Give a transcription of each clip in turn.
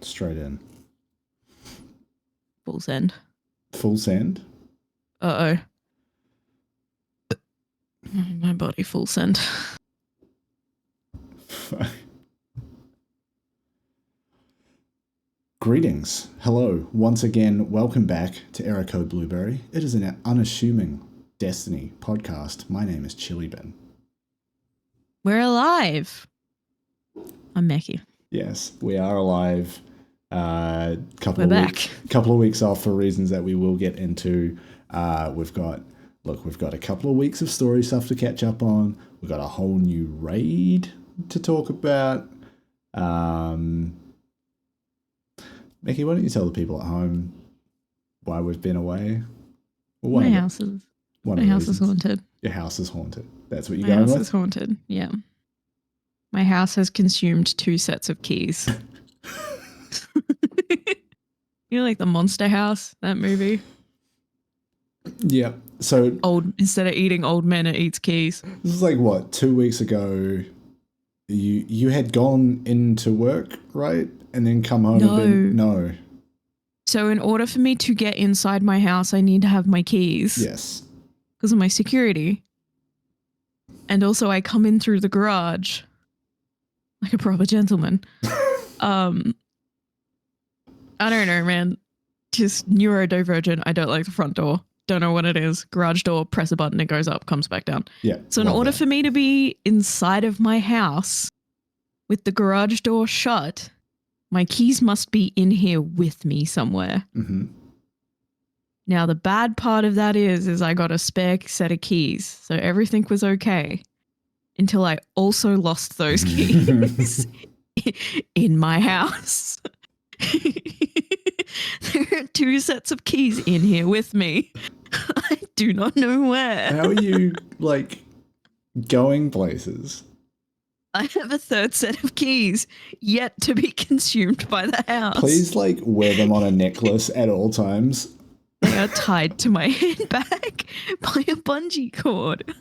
Straight in. Full send. Full send? Uh-oh. My body full send. Greetings. Hello. Once again, welcome back to Error Code Blueberry. It is an unassuming Destiny podcast. My name is Chillybin. We're alive. I'm Meckii. Yes, we are alive. We're Couple back. of weeks off for reasons that we will get into. We've got a couple of weeks of story stuff to catch up on. We've got a whole new raid to talk about. Meckii, why don't you tell the people at home why we've been away? My house is haunted. Your house is haunted. That's what you're My going house with? is haunted, yeah. My house has consumed 2 sets of keys. You know, like the Monster House, that movie? Yeah. So instead of eating old men, it eats keys. this is like what, 2 weeks ago. You had gone into work, right? And then come home No. So in order for me to get inside my house, I need to have my keys. Yes. Because of my security. And also I come in through the garage like a proper gentleman. I don't know, man. Just neurodivergent. I don't like the front door. Don't know what it is. Garage door, press a button, it goes up, comes back down. Yeah. So in order for me to be inside of my house with the garage door shut, my keys must be in here with me somewhere. Mm-hmm. Now, the bad part of that is I got a spare set of keys. So everything was okay until I also lost those keys in my house. There are 2 sets of keys in here with me. I do not know where. How are you, going places? I have a 3rd set of keys yet to be consumed by the house. Please, wear them on a necklace at all times. They are tied to my handbag by a bungee cord.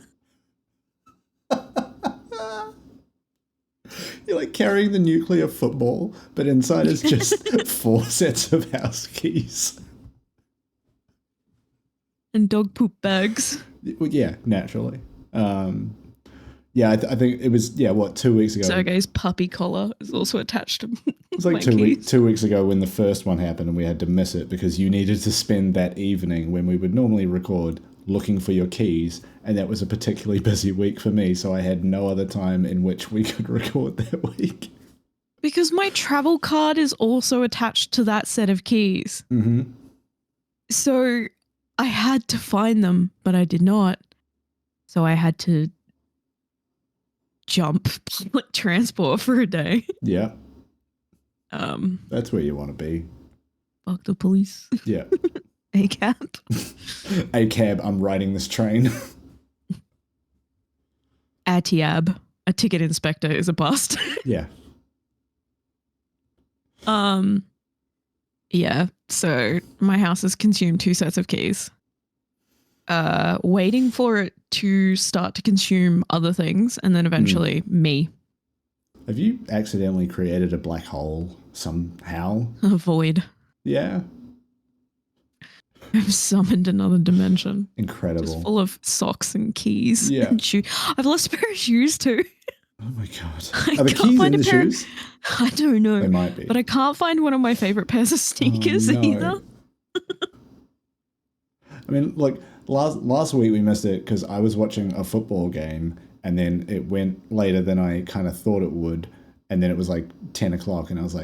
You're carrying the nuclear football, but inside is just 4 sets of house keys. And dog poop bags. Well, yeah, naturally. Yeah, I think it was, 2 weeks ago? Sergei's puppy collar is also attached to it was like my 2 weeks ago when the first one happened and we had to miss it because you needed to spend that evening when we would normally record looking for your keys, and that was a particularly busy week for me, so I had no other time in which we could record that week. Because my travel card is also attached to that set of keys. Mm-hmm. So I had to find them, but I did not. So I had to jump public transport for a day. Yeah. That's where you want to be. Fuck the police. Yeah. A cab. A cab, I'm riding this train. ATIAB, a ticket inspector, is a bust. Yeah. Yeah, so my house has consumed 2 sets of keys. Waiting for it to start to consume other things, and then eventually me. Have you accidentally created a black hole somehow? A void. Yeah. I've summoned another dimension. Incredible. Just full of socks and keys. Yeah. And I've lost a pair of shoes too. Oh my God. Are the keys in the shoes? I don't know. They might be. But I can't find one of my favorite pairs of sneakers either. I mean, last week we missed it because I was watching a football game and then it went later than I kind of thought it would. And then it was 10 o'clock and I was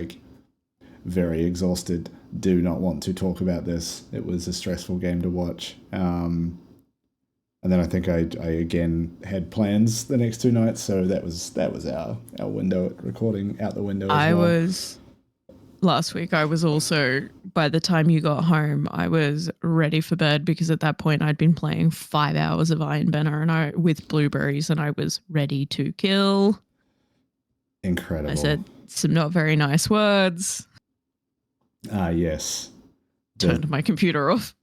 very exhausted. Do not want to talk about this. It was a stressful game to watch. And then I think I again had plans the next 2 nights, so that was our window at recording out the window as well. Last week I was also, by the time you got home, I was ready for bed because at that point I'd been playing 5 hours of Iron Banner with blueberries and I was ready to kill. Incredible. I said some not very nice words. Yes. Turned my computer off.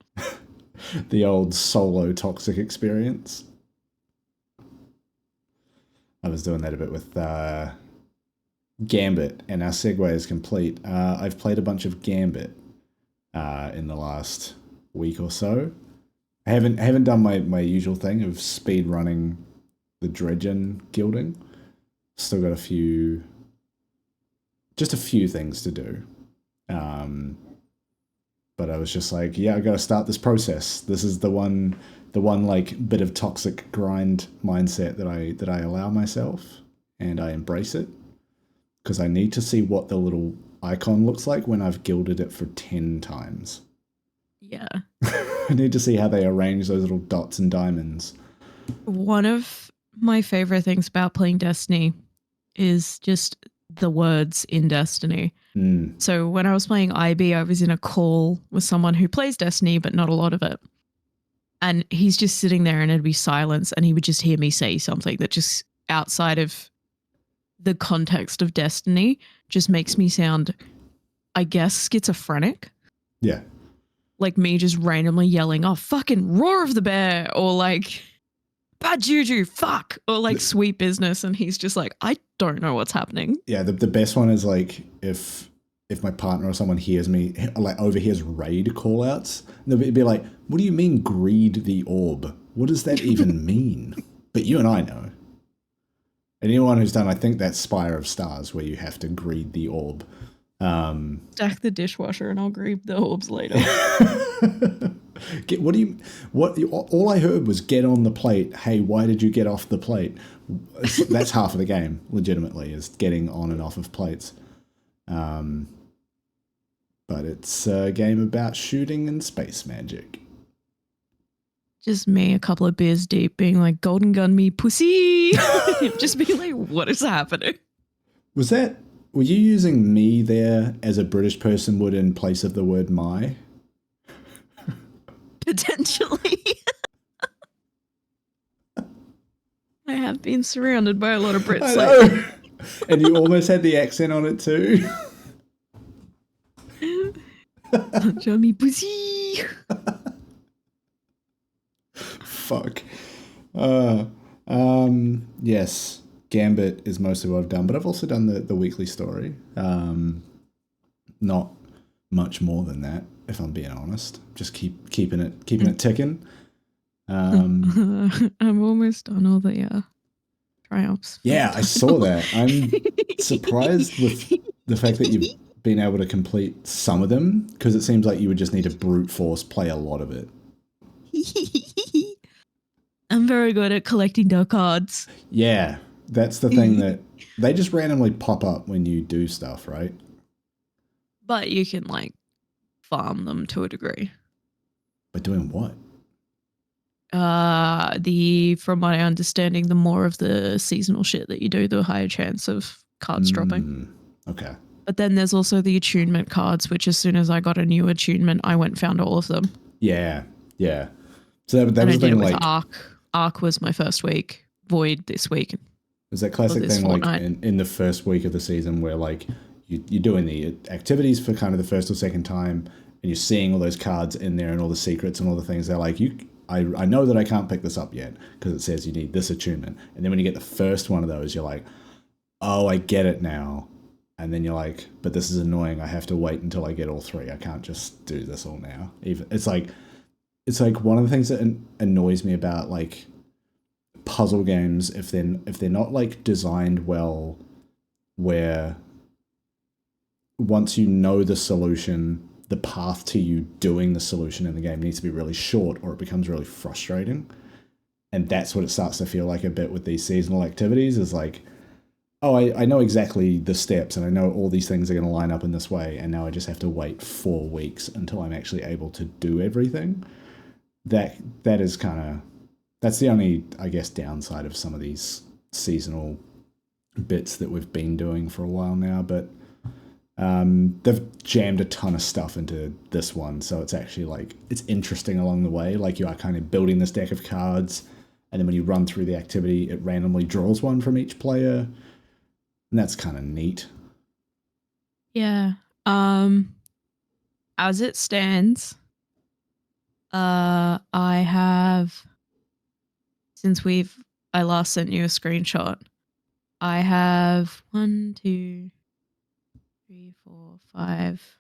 The old solo toxic experience. I was doing that a bit with Gambit, and our segue is complete. I've played a bunch of Gambit in the last week or so. I haven't done my usual thing of speed running the Dredgen gilding. Still got just a few things to do. Um, but I was just like, yeah, I got to start this process. This is the one like bit of toxic grind mindset that I allow myself, and I embrace it because I need to see what the little icon looks like when I've gilded it for 10 times. Yeah. I need to see how they arrange those little dots and diamonds. One of my favorite things about playing Destiny is just the words in Destiny. Mm. So when I was playing IB, I was in a call with someone who plays Destiny, but not a lot of it. And he's just sitting there and it'd be silence, and he would just hear me say something that just outside of the context of Destiny just makes me sound, I guess, schizophrenic. Yeah. Like me just randomly yelling, oh, fucking roar of the bear, or like bad juju, fuck, or like sweet business. And he's just like, I don't know what's happening. Yeah, the best one is like if my partner or someone hears me, like overhears raid call outs, they'll be like, what do you mean greed the orb? What does that even mean? But you and I know. And anyone who's done, I think that's Spire of Stars, where you have to greed the orb. Stack the dishwasher and I'll greed the orbs later. All I heard was get on the plate. Hey, why did you get off the plate? That's half of the game, legitimately, is getting on and off of plates. But it's a game about shooting and space magic. Just me, a couple of beers deep, being like, golden gun me, pussy. Just being like, what is happening? Were you using me there as a British person would in place of the word my? Potentially. I have been surrounded by a lot of Brits lately. And you almost had the accent on it too. Show me pussy. Fuck. Yes, Gambit is mostly what I've done, but I've also done the weekly story. Not much more than that, if I'm being honest. Just keeping it ticking. I'm almost done all the triumphs. Yeah, I saw that. I'm surprised with the fact that you've been able to complete some of them, because it seems like you would just need to brute force play a lot of it. I'm very good at collecting dark cards. Yeah, that's the thing that they just randomly pop up when you do stuff, right? But you can like farm them to a degree. But doing what? From my understanding, the more of the seasonal shit that you do, the higher chance of cards dropping. Okay. But then there's also the attunement cards, which as soon as I got a new attunement, I went and found all of them. Yeah. So that was the thing, like Arc. Arc was my first week. Void this week. Was that classic thing fortnight. Like in the first week of the season where like you're doing the activities for kind of the first or second time, and you're seeing all those cards in there and all the secrets and all the things. They're like, I know that I can't pick this up yet because it says you need this attunement. And then when you get the first one of those, you're like, oh, I get it now. And then you're like, but this is annoying. I have to wait until I get all three. I can't just do this all now. It's like one of the things that annoys me about like puzzle games, if they're not like designed well, where once you know the solution, the path to you doing the solution in the game needs to be really short, or it becomes really frustrating. And that's what it starts to feel like a bit with these seasonal activities, is like, oh, I know exactly the steps and I know all these things are going to line up in this way, and now I just have to wait 4 weeks until I'm actually able to do everything. That is kind of, that's the only, I guess, downside of some of these seasonal bits that we've been doing for a while now. But they've jammed a ton of stuff into this one, so it's actually like, it's interesting along the way. Like you are kind of building this deck of cards, and then when you run through the activity, it randomly draws one from each player, and that's kind of neat. Yeah. As it stands, I have, since I last sent you a screenshot, I have 1, 2, 3, 4, 5,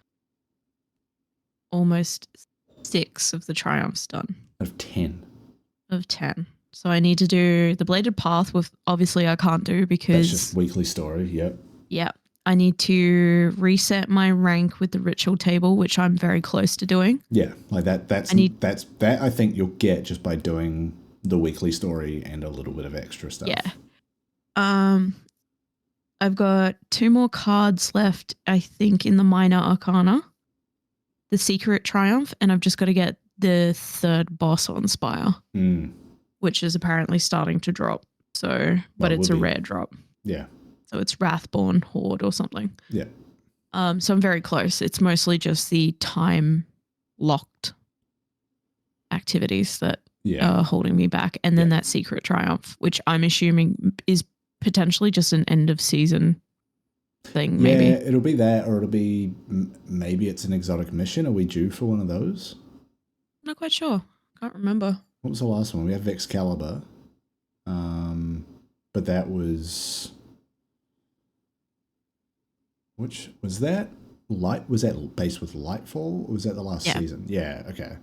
almost 6 of the triumphs done. Of 10. Of 10. So I need to do the bladed path, with obviously I can't do because That's just weekly story. Yep. Yeah. I need to reset my rank with the ritual table, which I'm very close to doing. Yeah, like that. That's that. I think you'll get just by doing the weekly story and a little bit of extra stuff. Yeah. I've got 2 more cards left, I think, in the minor arcana, the secret triumph, and I've just got to get the 3rd boss on Spire, which is apparently starting to drop. So, but it's a rare drop. Yeah. So it's Wrathborn Horde or something. Yeah. So I'm very close. It's mostly just the time locked activities that are holding me back. And then that secret triumph, which I'm assuming is potentially just an end of season thing. Maybe. Yeah, it'll be that, or it'll be, maybe it's an exotic mission. Are we due for one of those? I'm not quite sure. Can't remember. What was the last one? We have Excalibur. But that was... Which was that? Was that based with Lightfall? Or was that the last season? Yeah. Okay.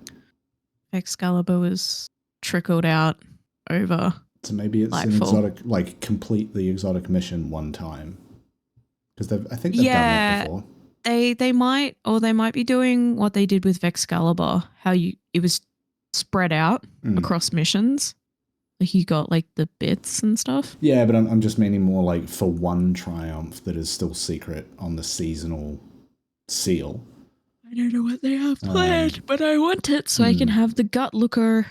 Excalibur was trickled out over. So maybe it's an exotic, like complete the exotic mission one time, because I think they've done that before. They might be doing what they did with Vexcalibur. How it was spread out across missions. Like you got like the bits and stuff. Yeah, but I'm just meaning more like for one triumph that is still secret on the seasonal seal. I don't know what they have planned, but I want it so I can have the gut looker,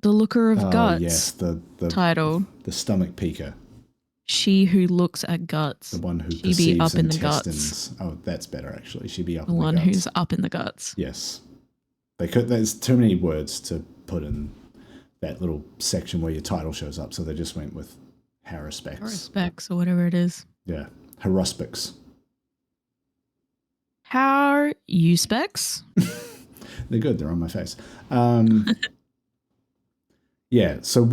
the looker of guts. Yes, the title, the stomach peeker. She who looks at guts. The one who she be up in the guts. guts. Oh, that's better actually. She be up the in the guts. The one who's up in the guts. Yes, there's too many words to put in that little section where your title shows up, so they just went with Haruspex. Haruspex or whatever it is. Yeah, Haruspex. How are you specs? They're good. They're on my face. Yeah. So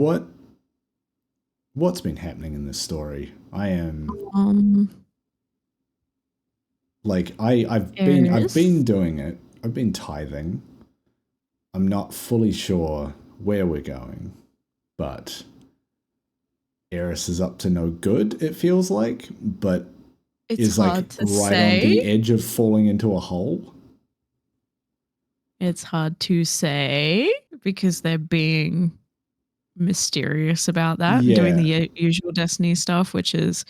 what's been happening in this story? I am like I've been doing it. I've been tithing. I'm not fully sure where we're going, but Eris is up to no good, it feels like, but is like right on the edge of falling into a hole. It's hard to say because they're being mysterious about that, doing the usual Destiny stuff, which is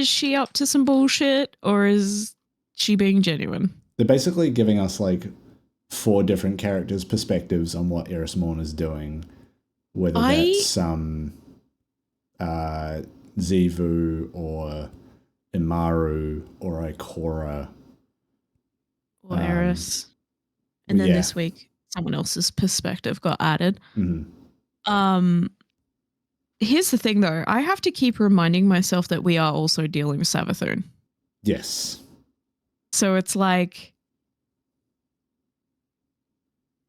she up to some bullshit or is she being genuine? They're basically giving us like 4 different characters' perspectives on what Eris Morn is doing, whether that's Zivu or Imaru or Ikora or Eris. And then this week someone else's perspective got added. Here's the thing though, I have to keep reminding myself that we are also dealing with Savathun. Yes. So it's like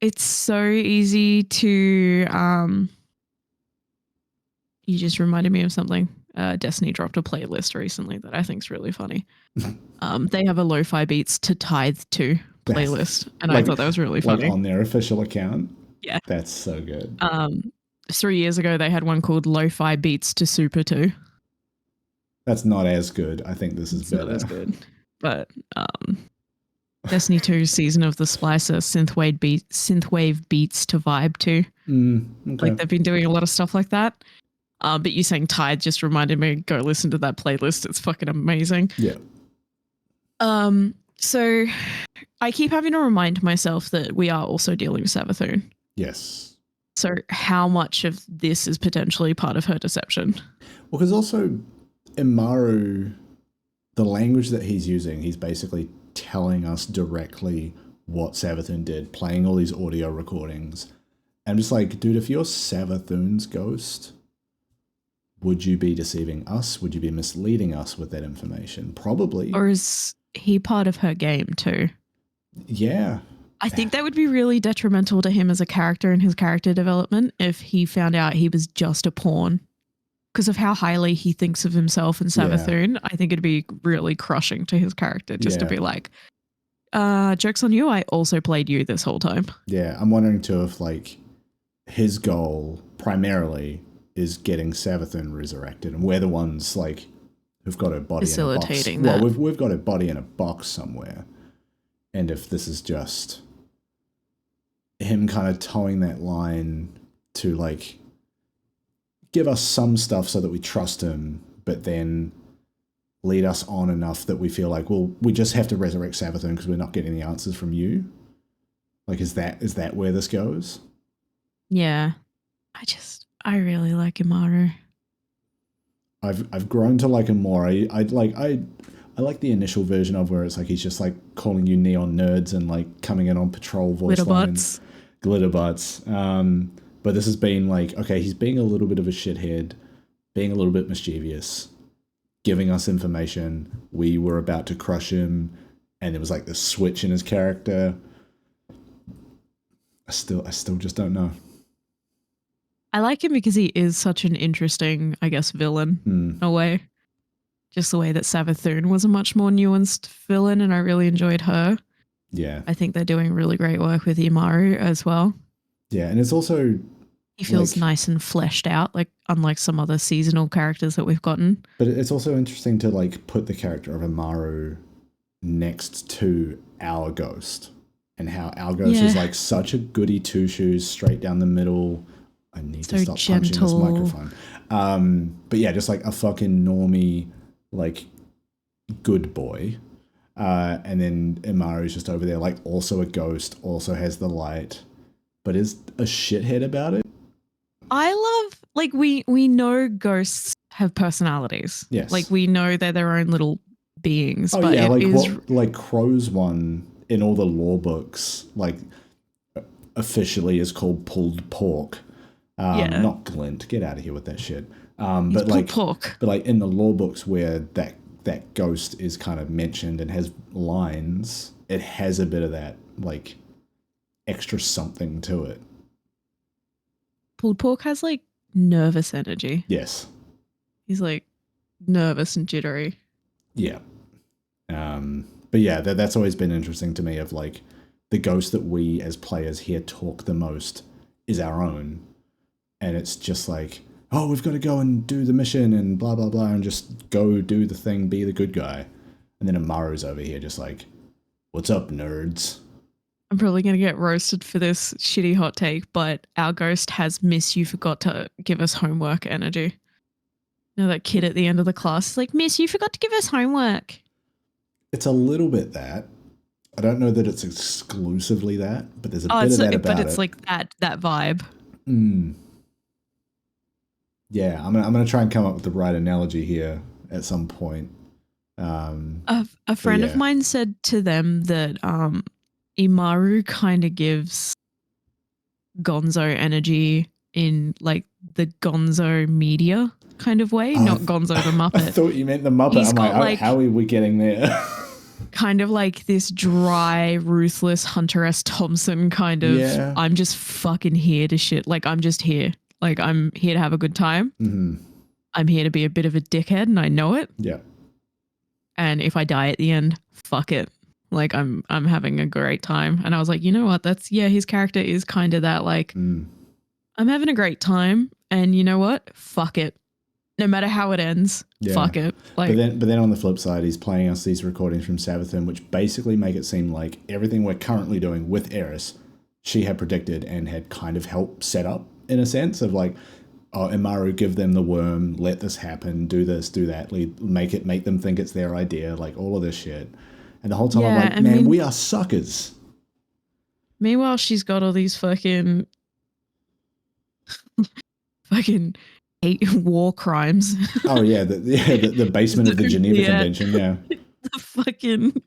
it's so easy to you just reminded me of something. Destiny dropped a playlist recently that I think is really funny. They have a lo-fi beats to tithe to playlist, and I thought that was really funny. Like on their official account? Yeah. That's so good. 3 years ago, they had one called Lo-Fi Beats to Super 2. That's not as good. I think this is better. Not as good. But Destiny 2 Season of the Splicer synthwave beats to vibe to. Okay. Like they've been doing a lot of stuff like that. But you saying Tide just reminded me, go listen to that playlist. It's fucking amazing. Yeah. So I keep having to remind myself that we are also dealing with Savathun. Yes. So how much of this is potentially part of her deception? Well, because also Imaru, the language that he's using, he's basically telling us directly what Savathun did, playing all these audio recordings. I'm just like, dude, if you're Savathun's ghost, would you be deceiving us? Would you be misleading us with that information? Probably. Or is he part of her game too? Yeah. I think that would be really detrimental to him as a character and his character development if he found out he was just a pawn because of how highly he thinks of himself and Savathun, I think it'd be really crushing to his character just to be like, joke's on you, I also played you this whole time. Yeah, I'm wondering too if like his goal primarily is getting Savathun resurrected, and we're the ones like who've got her body facilitating in a box. that. Well, we've got her body in a box somewhere, and if this is just him kind of towing that line to like give us some stuff so that we trust him, but then lead us on enough that we feel like, well, we just have to resurrect Savathun because we're not getting the answers from you. Like, is that where this goes? Yeah. I really like Imaru. I've grown to like him more. I like the initial version of where it's like he's just like calling you neon nerds and like coming in on patrol voice lines. Glitter butts. But this has been like, okay, he's being a little bit of a shithead, being a little bit mischievous, giving us information. We were about to crush him, and there was like this switch in his character. I still just don't know. I like him because he is such an interesting, I guess, villain in a way. Just the way that Savathun was a much more nuanced villain, and I really enjoyed her. Yeah. I think they're doing really great work with Imaru as well. Yeah, and it's also... He feels nice and fleshed out, like unlike some other seasonal characters that we've gotten. But it's also interesting to like put the character of Imaru next to our Ghost, and how our Ghost is like such a goody two-shoes, straight down the middle. I need to stop punching this microphone. But yeah, just like a fucking normie, like good boy. And then Imaru's just over there, like also a ghost, also has the light, but is a shithead about it. I love, like, we know ghosts have personalities. Yes. Like, we know they're their own little beings. Oh, but yeah, like Crow's one in all the lore books, like, officially is called pulled pork. Not glint. Get out of here with that shit. But like, pork. But like in the lore books where that ghost is kind of mentioned and has lines, it has a bit of that like extra something to it. Pulled pork has like nervous energy. Yes. He's like nervous and jittery. Yeah. But yeah, that's always been interesting to me, of like the ghost that we as players here talk the most is our own. And it's just like, oh, we've got to go and do the mission and blah, blah, blah, and just go do the thing, be the good guy. And then Amaru's over here just like, what's up, nerds? I'm probably going to get roasted for this shitty hot take, but our ghost has Miss, you forgot to give us homework energy. You know, that kid at the end of the class is like, Miss, you forgot to give us homework. It's a little bit that. I don't know that it's exclusively that, but there's a bit of that about it. But it's like that vibe. Yeah, I'm gonna try and come up with the right analogy here at some point. A friend of mine said to them that Imaru kind of gives Gonzo energy in like the Gonzo media kind of way, not Gonzo the Muppet. I thought you meant the Muppet. I'm like, how are we getting there? Kind of like this dry, ruthless Hunter S. Thompson kind of, I'm just fucking here to shit. Like, I'm just here. Like, I'm here to have a good time. Mm-hmm. I'm here to be a bit of a dickhead, and I know it. Yeah. And if I die at the end, fuck it. Like, I'm having a great time. And I was like, you know what? His character is kind of that, like, I'm having a great time, and you know what? Fuck it. No matter how it ends, fuck it. Like, but then on the flip side, he's playing us these recordings from Savathun, which basically make it seem like everything we're currently doing with Eris, she had predicted and had kind of helped set up, in a sense of like, oh, Imaru, give them the worm, let this happen, do this, do that, make them think it's their idea, like all of this shit. And the whole time I'm like, man, we are suckers. Meanwhile, she's got all these fucking war crimes. Oh yeah, the basement of the Geneva Convention, yeah. The fucking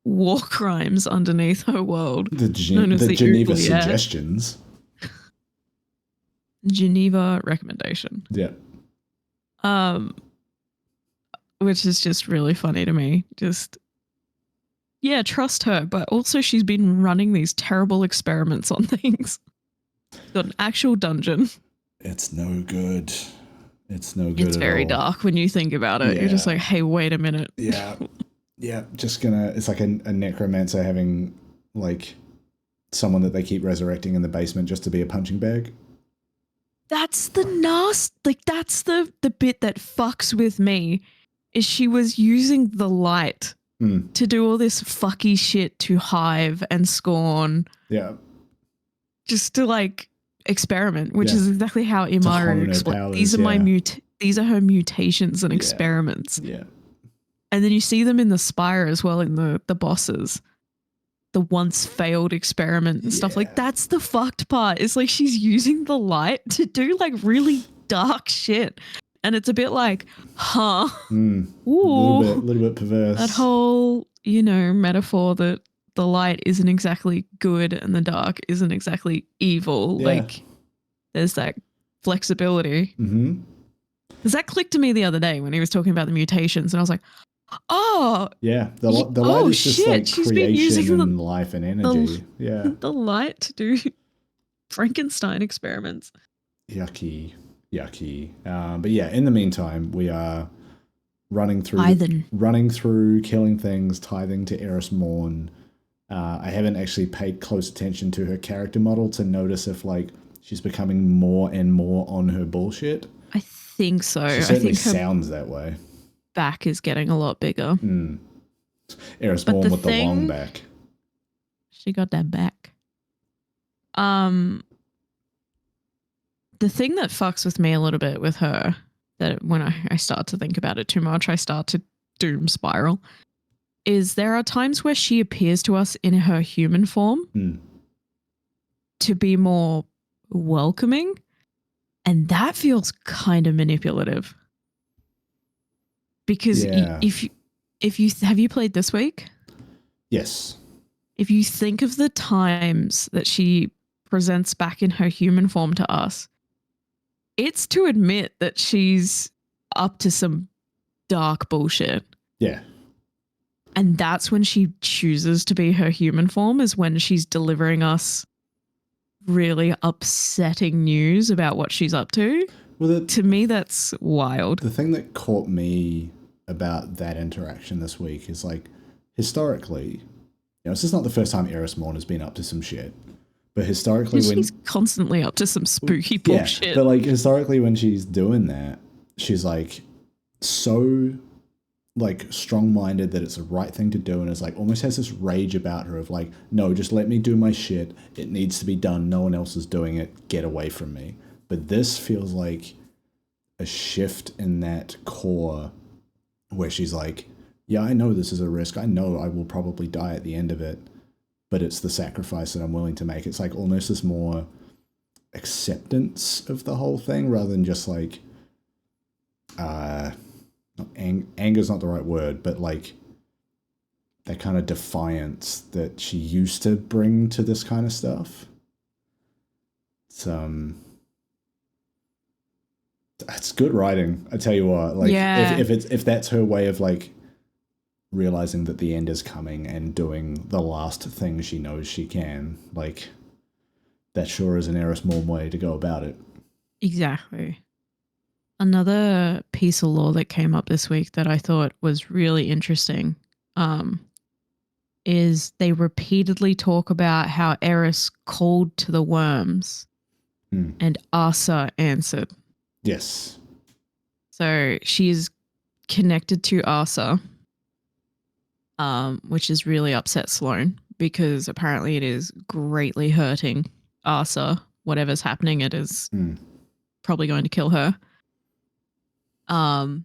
war crimes underneath her world. The Geneva suggestions. Geneva recommendation. Yeah. Which is just really funny to me. Just, trust her. But also she's been running these terrible experiments on things. Got an actual dungeon. It's no good. It's no good It's at very all. dark when you think about it. You're just Yeah. like, hey, wait a minute. Yeah. Yeah. It's like a necromancer having like someone that they keep resurrecting in the basement just to be a punching bag. That's the that's the bit that fucks with me, is she was using the light to do all this fucky shit to Hive and Scorn. Yeah. Just to like experiment, which is exactly how Imaru explained. These are her mutations and experiments. Yeah. And then you see them in the Spire as well, in the bosses. The once failed experiment and stuff. Like, that's the fucked part. It's like she's using the light to do like really dark shit. And it's a bit like, huh? Ooh. A little bit perverse. That whole, metaphor that the light isn't exactly good and the dark isn't exactly evil. Yeah. Like, there's that flexibility. Mm-hmm. Because that clicked to me the other day when he was talking about the mutations, and I was like, oh. Yeah, the light is just like she's creation and life and energy. The light to do Frankenstein experiments. Yucky. But yeah, in the meantime, we are running through, killing things, tithing to Eris Morn. I haven't actually paid close attention to her character model to notice if like she's becoming more and more on her bullshit. I think so. She certainly sounds that way. Back is getting a lot bigger. Eris Morn with the long back. She got that back. The thing that fucks with me a little bit with her, that when I start to think about it too much, I start to doom spiral, is there are times where she appears to us in her human form to be more welcoming, and that feels kind of manipulative. Because if you have you played this week? Yes. If you think of the times that she presents back in her human form to us, it's to admit that she's up to some dark bullshit. Yeah. And that's when she chooses to be her human form, is when she's delivering us really upsetting news about what she's up to. Well, to me, that's wild. The thing that caught me about that interaction this week is like, historically, this is not the first time Eris Morn has been up to some shit. But historically, she's constantly up to some spooky bullshit. Yeah, but like historically, when she's doing that, she's like so like strong-minded that it's the right thing to do, and it's like almost has this rage about her of like, no, just let me do my shit. It needs to be done. No one else is doing it. Get away from me. But this feels like a shift in that core where she's like, yeah, I know this is a risk. I know I will probably die at the end of it, but it's the sacrifice that I'm willing to make. It's like almost this more acceptance of the whole thing rather than just like, anger's not the right word, but like that kind of defiance that she used to bring to this kind of stuff. It's good writing, I tell you what. Like, if that's her way of like realizing that the end is coming and doing the last thing she knows she can, like that sure is an Eris Morn way to go about it. Exactly. Another piece of lore that came up this week that I thought was really interesting is they repeatedly talk about how Eris called to the worms and Asa answered. Yes. So she is connected to Asa, which has really upset Sloane because apparently it is greatly hurting Asa. Whatever's happening, it is probably going to kill her. And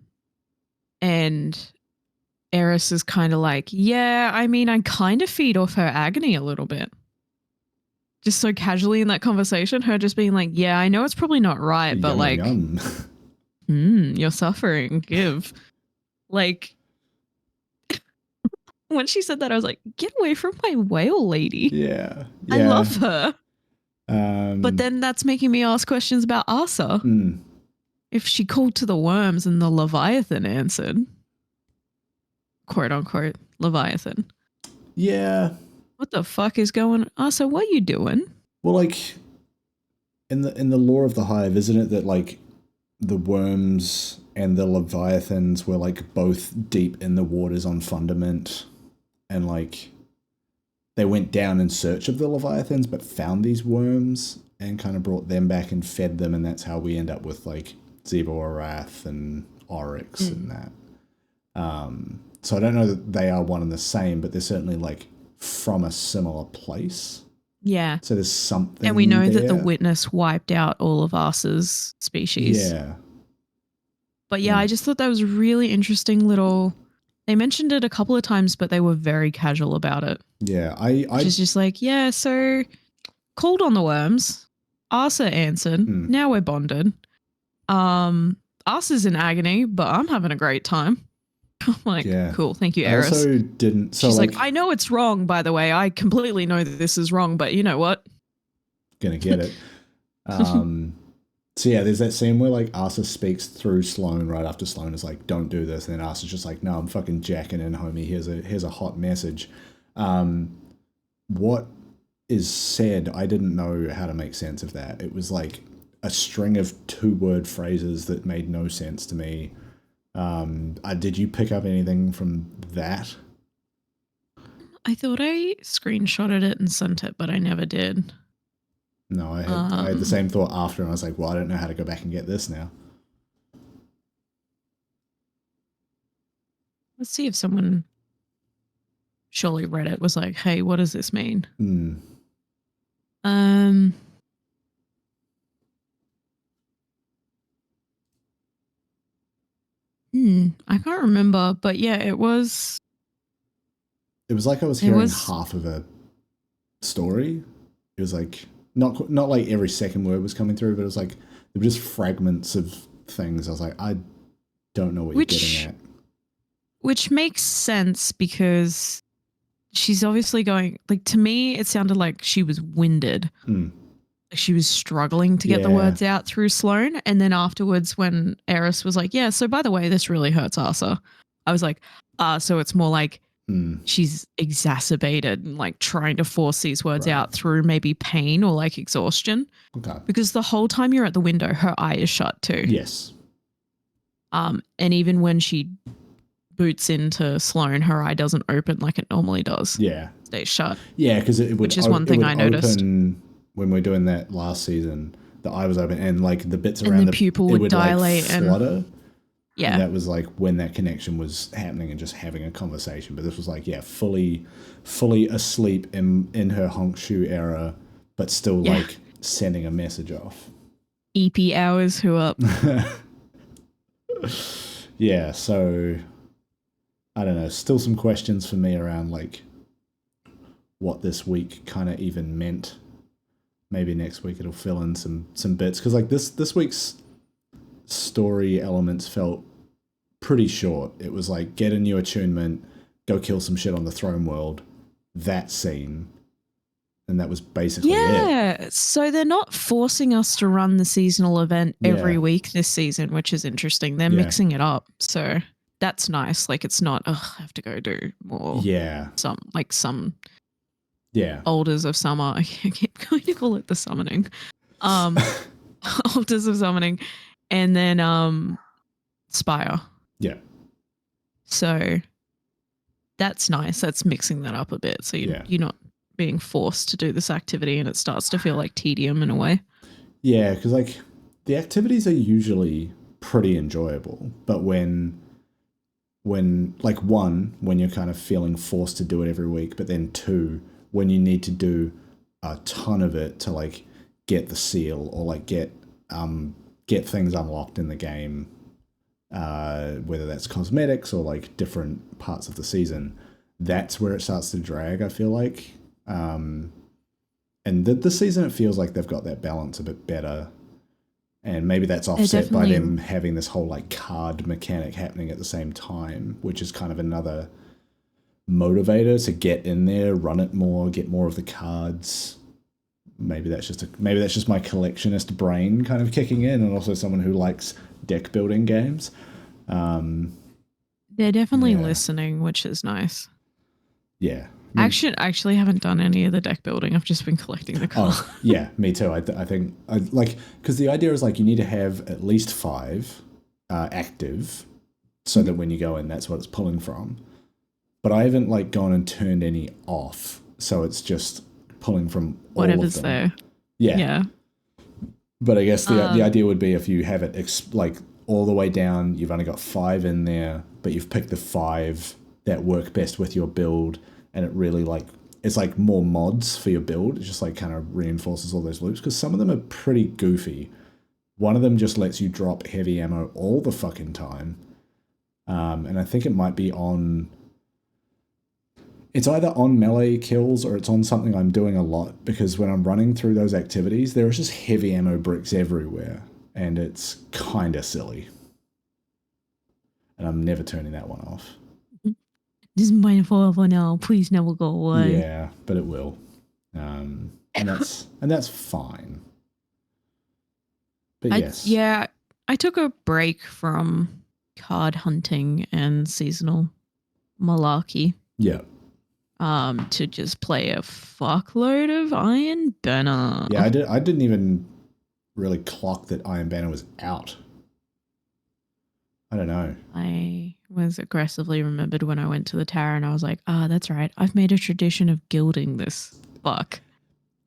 Eris is kind of like, yeah, I mean, I kind of feed off her agony a little bit. Just so casually in that conversation, her just being like, yeah, I know it's probably not right, but like, you're suffering, give. Like, when she said that, I was like, get away from my whale lady. Yeah. I love her. But then that's making me ask questions about Asa. If she called to the worms and the Leviathan answered, quote unquote, Leviathan. Yeah. What the fuck is going on? So what are you doing? Well, like in the lore of the Hive, isn't it that like the worms and the leviathans were like both deep in the waters on Fundament, and like they went down in search of the leviathans but found these worms and kind of brought them back and fed them, and that's how we end up with like Zebra Wrath and Oryx and that. So I don't know that they are one and the same, but they're certainly like from a similar place. Yeah. So there's something. And we know there. that the Witness wiped out all of Arsa's species. Yeah. But yeah, I just thought that was really interesting little. They mentioned it a couple of times, but they were very casual about it. Yeah, Which is just like, yeah, so called on the worms. Arsa answered. Now we're bonded. Arsa's in agony, but I'm having a great time. I'm like, cool, thank you, Eris. I also didn't. So she's like, I know it's wrong, by the way. I completely know that this is wrong, but you know what? Gonna get it. So yeah, there's that scene where like Arsa speaks through Sloane right after Sloane is like, "Don't do this," and then Arsa's just like, "No, I'm fucking jacking in, homie. Here's a hot message." What is said, I didn't know how to make sense of that. It was like a string of 2-word phrases that made no sense to me. Did you pick up anything from that? I thought I screenshotted it and sent it, but I never did. No, I had the same thought after, and I was like, well, I don't know how to go back and get this now. Let's see if someone surely read it, was like, hey, what does this mean? I can't remember, but yeah, it was. It was like I was hearing half of a story. It was like not like every second word was coming through, but it was like there were just fragments of things. I was like, I don't know what you're getting at. Which makes sense because she's obviously going, like, to me, it sounded like she was winded. She was struggling to get the words out through Sloane. And then afterwards, when Eris was like, yeah, so by the way, this really hurts Arsa, I was like, so it's more like she's exacerbated and like trying to force these words out through maybe pain or like exhaustion. Okay. Because the whole time you're at the window, her eye is shut too. Yes. And even when she boots into Sloane, her eye doesn't open like it normally does. Yeah. It stays shut. Yeah, because it would. Which is one thing I noticed. When we were doing that last season, the eye was open and like the bits and around the pupil would dilate like flutter. Yeah. And that was like when that connection was happening and just having a conversation. But this was like, fully asleep in her honk shoe era, but still like sending a message off. EP hours, who up? Yeah, so I don't know. Still some questions for me around like what this week kind of even meant. Maybe next week it'll fill in some bits, because like this week's story elements felt pretty short. It was like get a new attunement, go kill some shit on the throne world, that scene, and that was basically it. Yeah, so they're not forcing us to run the seasonal event every week this season, which is interesting. They're mixing it up, so that's nice. Like it's not, I have to go do more. Yeah, some Alders of Summer. I keep going to call it the summoning. Alders of Summoning. And then Spire. Yeah. So that's nice. That's mixing that up a bit. So you're not being forced to do this activity and it starts to feel like tedium in a way. Yeah, because like the activities are usually pretty enjoyable. But when like one, when you're kind of feeling forced to do it every week, but then two, when you need to do a ton of it to like get the seal or like get things unlocked in the game, whether that's cosmetics or like different parts of the season, that's where it starts to drag, I feel like. And this season it feels like they've got that balance a bit better. And maybe that's offset by them having this whole like card mechanic happening at the same time, which is kind of another motivator to get in there, run it more, get more of the cards. Maybe that's just my collectionist brain kind of kicking in, and also someone who likes deck building games. They're definitely listening, which is nice. Yeah. Actually haven't done any of the deck building. I've just been collecting the cards. Oh, yeah, me too. I think, like, because the idea is like you need to have at least 5 active so that when you go in, that's what it's pulling from. But I haven't like gone and turned any off, so it's just pulling from Whatever's all of them. there. Yeah. But I guess the idea would be if you have it like all the way down, you've only got 5 in there, but you've picked the 5 that work best with your build, and it really like it's like more mods for your build. It just like kind of reinforces all those loops because some of them are pretty goofy. One of them just lets you drop heavy ammo all the fucking time, and I think it might be on. It's either on melee kills or it's on something I'm doing a lot because when I'm running through those activities, there are just heavy ammo bricks everywhere, and it's kind of silly. And I'm never turning that one off. This is mine forever now. Please never go away. Yeah, but it will, and that's fine. But yes, I took a break from card hunting and seasonal malarkey. Yeah. To just play a fuckload of Iron Banner. Yeah, I didn't even really clock that Iron Banner was out. I don't know. I was aggressively remembered when I went to the tower and I was like, that's right. I've made a tradition of gilding this fuck.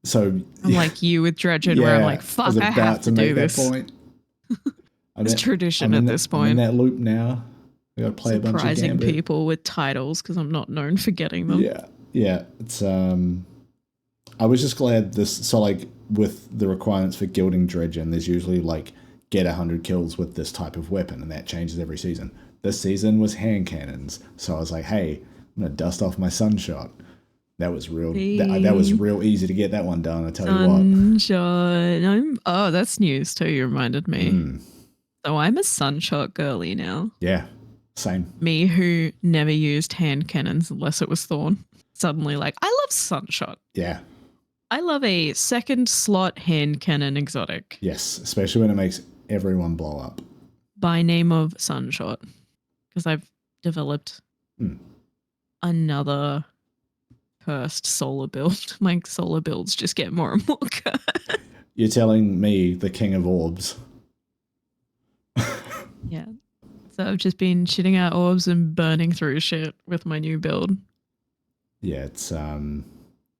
So I'm like you with Dredgen where I'm like, fuck, I have to do this. Point. It's tradition at this point. I'm in that loop now. I gotta play a bunch of surprising Gambit. people with titles because I'm not known for getting them. Yeah. It's I was just glad this. So like with the requirements for gilding Dredgen, there's usually like get 100 kills with this type of weapon, and that changes every season. This season was hand cannons, so I was like, hey, I'm gonna dust off my sunshot. That was real. That was real easy to get that one done. I tell you what. Sunshot. That's news too. You reminded me. So I'm a sunshot girly now. Yeah. Same. Me who never used hand cannons unless it was Thorn. Suddenly like, I love Sunshot. Yeah. I love a second slot hand cannon exotic. Yes, especially when it makes everyone blow up. By name of Sunshot. Because I've developed another cursed solar build. My solar builds just get more and more cursed. You're telling me the king of orbs. Yeah. So I've just been shitting out orbs and burning through shit with my new build. Yeah, it's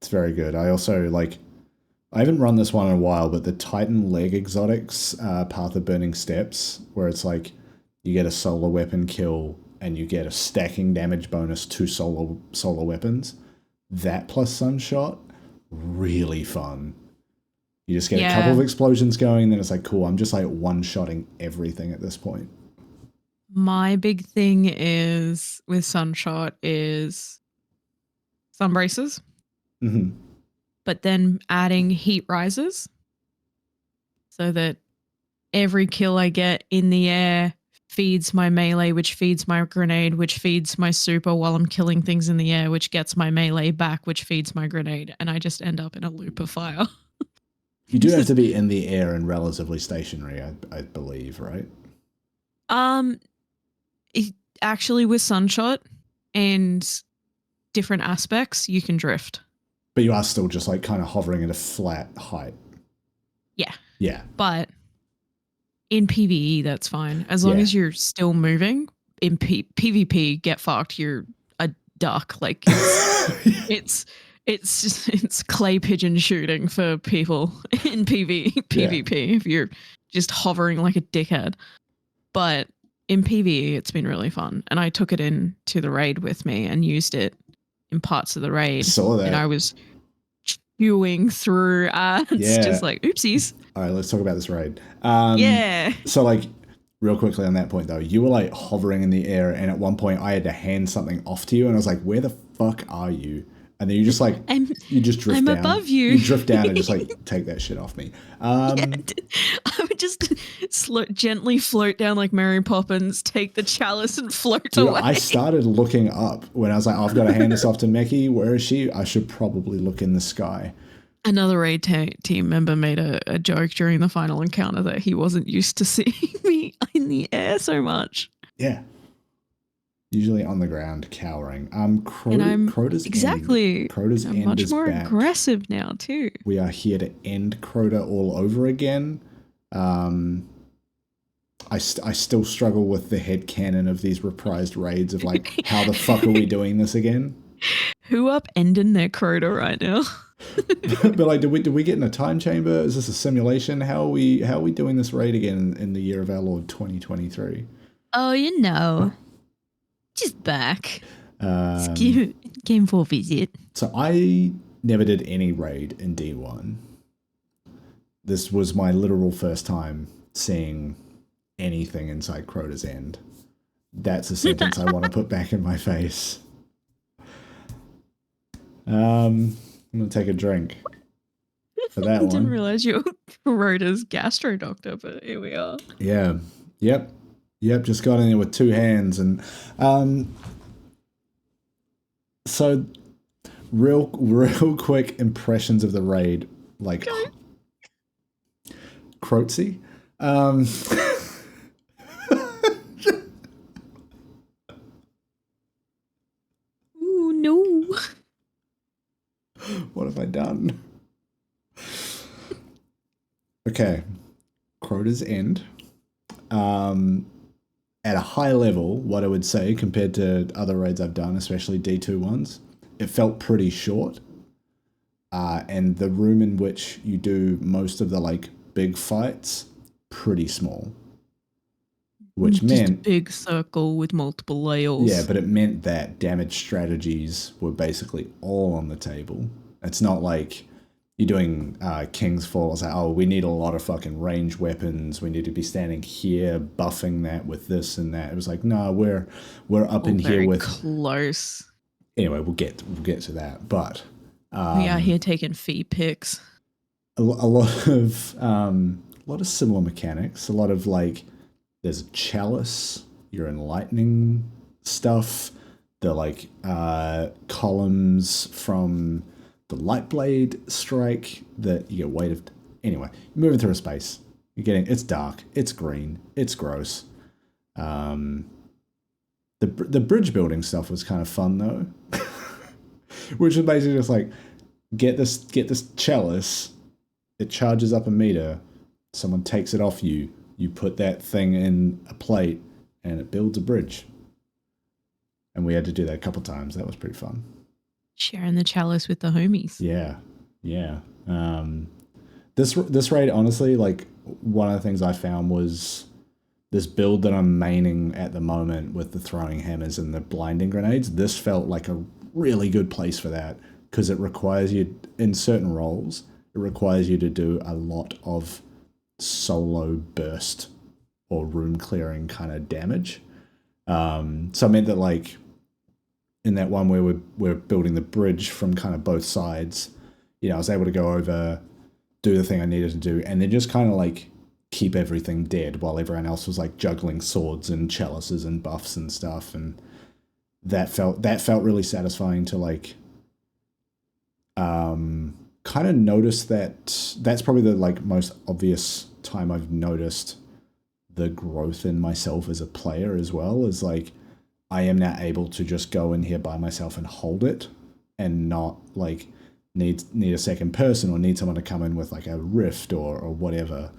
very good. I also I haven't run this one in a while, but the Titan leg exotics, Path of Burning Steps, where it's like you get a solar weapon kill and you get a stacking damage bonus to solar weapons. That plus Sunshot, really fun. You just get a couple of explosions going, and then it's like, cool, I'm just like one-shotting everything at this point. My big thing is with Sunshot is sun braces, but then adding heat rises so that every kill I get in the air feeds my melee, which feeds my grenade, which feeds my super while I'm killing things in the air, which gets my melee back, which feeds my grenade, and I just end up in a loop of fire. You do have to be in the air and relatively stationary, I believe, right? Actually, with Sunshot and different aspects, you can drift. But you are still just like kind of hovering at a flat height. Yeah. Yeah. But in PvE, that's fine. As long as you're still moving. In PvP, get fucked. You're a duck. Like it's clay pigeon shooting for people in PvP if you're just hovering like a dickhead. But in PvE, it's been really fun. And I took it into the raid with me and used it in parts of the raid. Saw that. And I was chewing through ads, just like, oopsies. All right, let's talk about this raid. So like, real quickly on that point though, you were like hovering in the air, and at one point I had to hand something off to you, and I was like, where the fuck are you? And then you just like, you just drift down. I'm above you. You drift down and just like, take that shit off me. I would just gently float down like Mary Poppins, take the chalice and float away. I started looking up when I was like, I've got to hand this off to Meckii. Where is she? I should probably look in the sky. Another raid team member made a joke during the final encounter that he wasn't used to seeing me in the air so much. Yeah. Usually on the ground, cowering. And I'm Crota's end. exactly. Crota's I'm end much is more back. aggressive now too. We are here to end Crota all over again. Um, I still struggle with the head canon of these reprised raids of like, how the fuck are we doing this again? Who upending their Crota right now? But like, did we get in a time chamber? Is this a simulation? How are we doing this raid again in the year of our Lord 2023? Oh, you know, just back. Um, Game for visit. so I never did any raid in D1. This was my literal first time seeing anything inside Crota's End. That's a sentence I want to put back in my face. I'm gonna take a drink for that I didn't one. realize you were Rhoda's gastro doctor, but here we are. Yeah. Yep. Yep. Just got in there with two hands, and so real quick impressions of the raid, like Croatsy. Ooh, no. What have I done? Okay, Crota's End. At a high level, what I would say compared to other raids I've done, especially D2 ones, it felt pretty short. And the room in which you do most of the like big fights, pretty small. Which Just meant a big circle with multiple layers. yeah, but it meant that damage strategies were basically all on the table. It's not like you're doing King's Fall. It's like, oh, we need a lot of fucking range weapons. We need to be standing here buffing that with this and that. It was like, no, we're up in here with close. Anyway, we'll get to that. But we are here taking fee picks. A lot of similar mechanics. A lot of like, there's a chalice, your enlightening stuff, the like columns from the Lightblade strike that you get weight of. Anyway, you're moving through a space. It's dark, it's green, it's gross. The bridge building stuff was kind of fun though, which is basically just like get this chalice, it charges up a meter, someone takes it off you, you put that thing in a plate, and it builds a bridge. And we had to do that a couple times. That was pretty fun. Sharing the chalice with the homies. Yeah. This raid, honestly, like one of the things I found was this build that I'm maining at the moment with the throwing hammers and the blinding grenades. This felt like a really good place for that because it requires you, in certain roles, it requires you to do a lot of solo burst or room clearing kind of damage. So I meant that like in that one where we're building the bridge from kind of both sides, I was able to go over, do the thing I needed to do, and then just kind of like keep everything dead while everyone else was like juggling swords and chalices and buffs and stuff. And that felt really satisfying to like kind of notice that. That's probably the like most obvious time I've noticed the growth in myself as a player as well, is like I am now able to just go in here by myself and hold it and not like need a second person or need someone to come in with like a rift or whatever.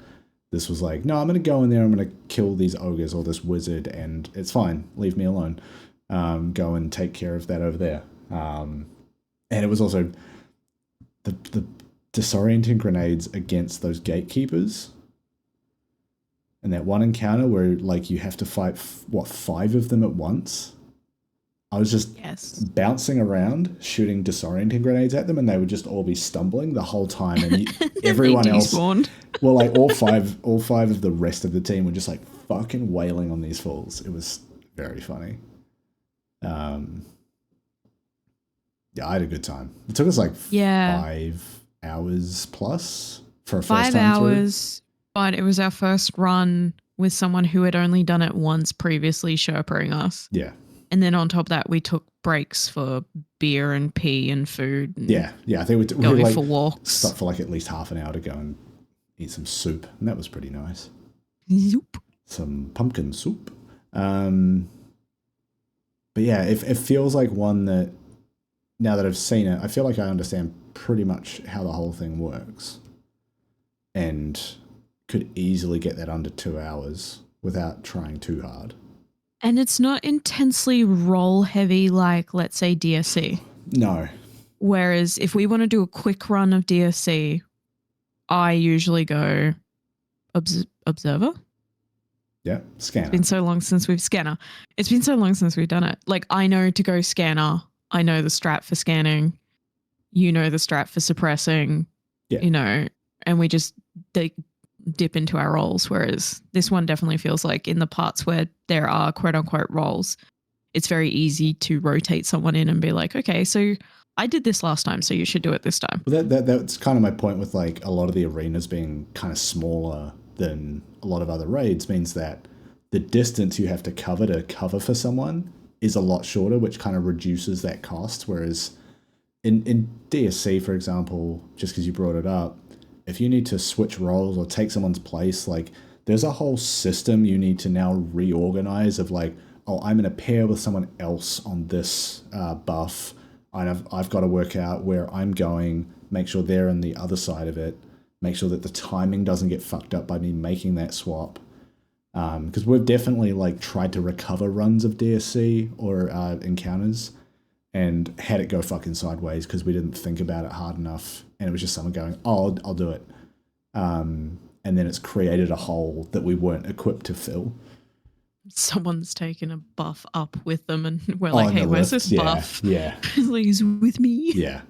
This was like, no, I'm going to go in there, I'm going to kill these ogres or this wizard and it's fine, leave me alone. Go and take care of that over there. And it was also the disorienting grenades against those gatekeepers. And that one encounter where like you have to fight 5 of them at once. I was just bouncing around, shooting disorienting grenades at them, and they would just all be stumbling the whole time. And everyone else, well, like all five of the rest of the team were just like fucking wailing on these fools. It was very funny. Yeah, I had a good time. It took us like 5 hours plus for a first time 5 hours, but it was our first run with someone who had only done it once previously, Sherpering us. Yeah. And then on top of that, we took breaks for beer and pee and food. And yeah. I think we were like for walks. Stopped for like at least half an hour to go and eat some soup, and that was pretty nice. Soup. Some pumpkin soup. But yeah, it feels like one that, now that I've seen it, I feel like I understand pretty much how the whole thing works. And could easily get that under 2 hours without trying too hard. And it's not intensely roll heavy like, let's say, DSC. No. Whereas if we want to do a quick run of DSC, I usually go Observer. Yeah, Scanner. It's been so long since we've Scanner. It's been so long since we've done it. Like, I know to go Scanner. I know the strat for scanning. You know the strat for suppressing. Yeah. You know, and we just dip into our roles. Whereas this one definitely feels like in the parts where there are quote unquote roles, it's very easy to rotate someone in and be like, okay, so I did this last time, so you should do it this time. Well, that's kind of my point with like a lot of the arenas being kind of smaller than a lot of other raids means that the distance you have to cover for someone is a lot shorter, which kind of reduces that cost. Whereas in DSC, for example, just because you brought it up, if you need to switch roles or take someone's place, like there's a whole system you need to now reorganize of like, oh, I'm in a pair with someone else on this buff. I've got to work out where I'm going, make sure they're on the other side of it, make sure that the timing doesn't get fucked up by me making that swap. Because we've definitely like tried to recover runs of DSC or encounters and had it go fucking sideways because we didn't think about it hard enough, and it was just someone going, oh, I'll do it. And then it's created a hole that we weren't equipped to fill. Someone's taken a buff up with them and we're like, hey, where's this buff? Yeah. Like, he's with me. Yeah.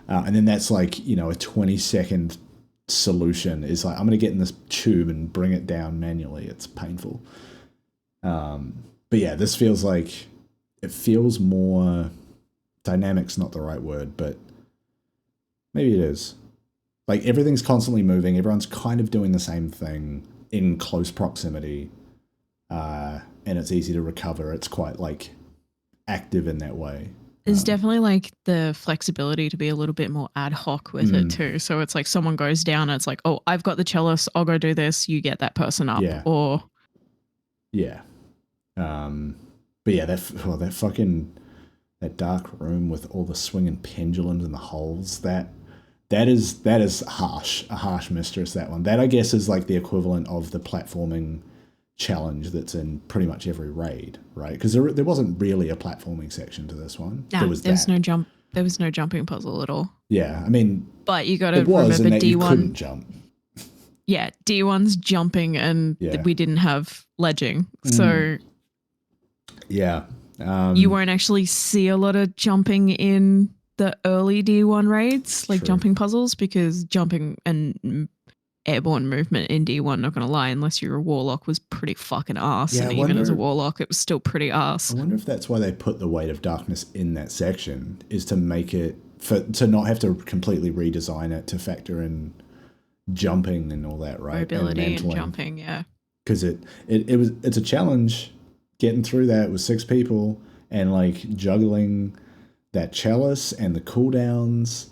And then that's like, you know, a 20-second solution is like, I'm going to get in this tube and bring it down manually. It's painful. But yeah, this feels like, it feels more, dynamic's not the right word, but maybe it is. Like everything's constantly moving. Everyone's kind of doing the same thing in close proximity. And it's easy to recover. It's quite like active in that way. There's definitely like the flexibility to be a little bit more ad hoc with it too. So it's like someone goes down and it's like, oh, I've got the cellist. I'll go do this. You get that person up. Yeah. Or yeah. But yeah, that fucking, that dark room with all the swinging pendulums and the holes, that is harsh. A harsh mistress, that one. That I guess is like the equivalent of the platforming challenge that's in pretty much every raid, right? Because there wasn't really a platforming section to this one. There was no jump. There was no jumping puzzle at all. Yeah, I mean, but you got to remember D1. You couldn't jump. Yeah, D1's jumping, and we didn't have ledging, so yeah, you won't actually see a lot of jumping in the early D1 raids, like jumping puzzles, because jumping and airborne movement in D1, not going to lie, unless you're a warlock, was pretty fucking ass. Yeah, and even as a warlock, it was still pretty ass. I wonder if that's why they put the Weight of Darkness in that section, is to make it, to not have to completely redesign it to factor in jumping and all that, right? Mobility and jumping, yeah. Because it's a challenge getting through that with 6 people and like juggling that chalice and the cooldowns